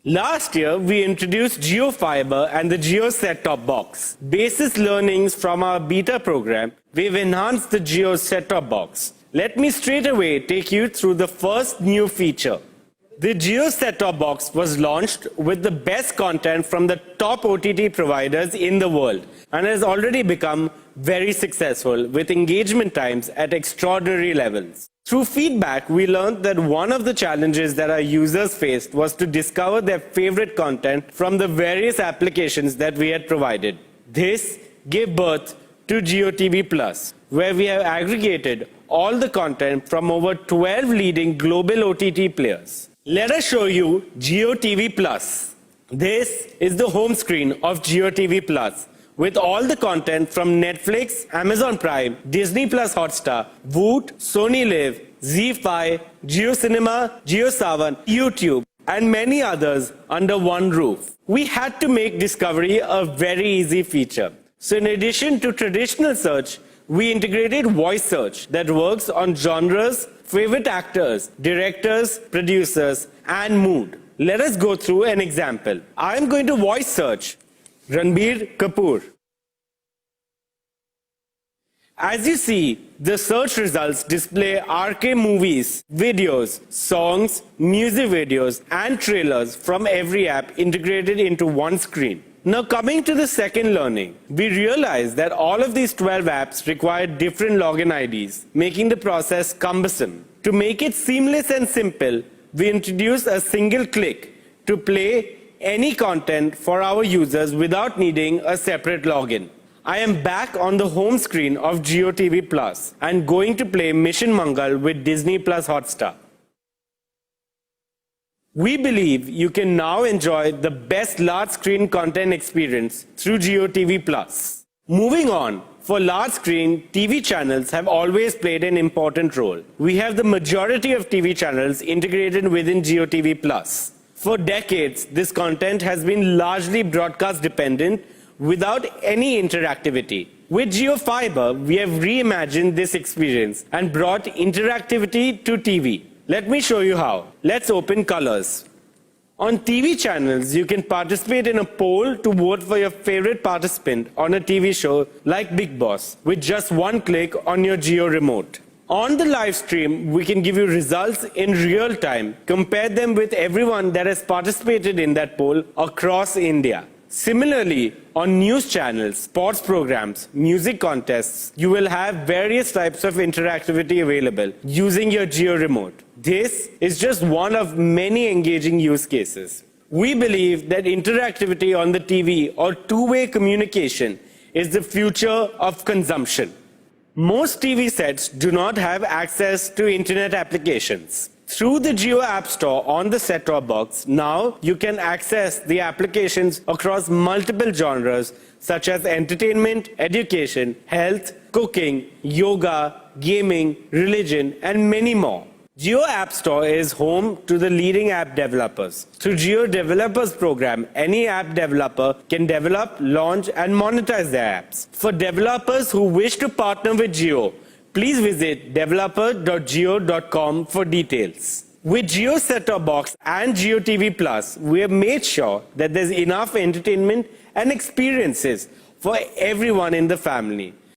Last year, we introduced Jio Fiber and the Jio set-top box. Basis learnings from our beta program, we've enhanced the Jio set-top box. Let me straight away take you through the first new feature. The Jio set-top box was launched with the best content from the top OTT providers in the world and has already become very successful with engagement times at extraordinary levels. Through feedback, we learned that one of the challenges that our users faced was to discover their favorite content from the various applications that we had provided. This gave birth to Jio TV Plus, where we have aggregated all the content from over 12 leading global OTT players. Let us show you Jio TV Plus. This is the home screen of Jio TV Plus, with all the content from Netflix, Amazon Prime, Disney Plus Hotstar, Voot, Sony Live, ZEE5, Jio Cinema, Jio Saavn, YouTube, and many others under one roof. We had to make discovery a very easy feature. So in addition to traditional search, we integrated voice search that works on genres, favorite actors, directors, producers, and mood. Let us go through an example. I am going to voice search Ranbir Kapoor. As you see, the search results display RK movies, videos, songs, music videos, and trailers from every app integrated into one screen. Now coming to the second learning, we realized that all of these 12 apps require different login IDs, making the process cumbersome. To make it seamless and simple, we introduced a single click to play any content for our users without needing a separate login. I am back on the home screen of Jio TV Plus and going to play Mission Mangal with Disney Plus Hotstar. We believe you can now enjoy the best large screen content experience through Jio TV Plus. Moving on, for large screen, TV channels have always played an important role. We have the majority of TV channels integrated within Jio TV Plus. For decades, this content has been largely broadcast dependent without any interactivity. With Jio Fiber, we have reimagined this experience and brought interactivity to TV. Let me show you how. Let's open Colors. On TV channels, you can participate in a poll to vote for your favorite participant on a TV show like Big Boss with just one click on your Jio remote. On the live stream, we can give you results in real time, compare them with everyone that has participated in that poll across India. Similarly, on news channels, sports programs, music contests, you will have various types of interactivity available using your Jio remote. This is just one of many engaging use cases. We believe that interactivity on the TV or two-way communication is the future of consumption. Most TV sets do not have access to internet applications. Through the Jio App Store on the set-top box, now you can access the applications across multiple genres such as entertainment, education, health, cooking, yoga, gaming, religion, and many more. Jio App Store is home to the leading app developers. Through Jio Developers Program, any app developer can develop, launch, and monetize their apps. For developers who wish to partner with Jio, please visit developer.jio.com for details. With Jio set-top box and Jio TV Plus, we have made sure that there's enough entertainment and experiences for everyone in the family.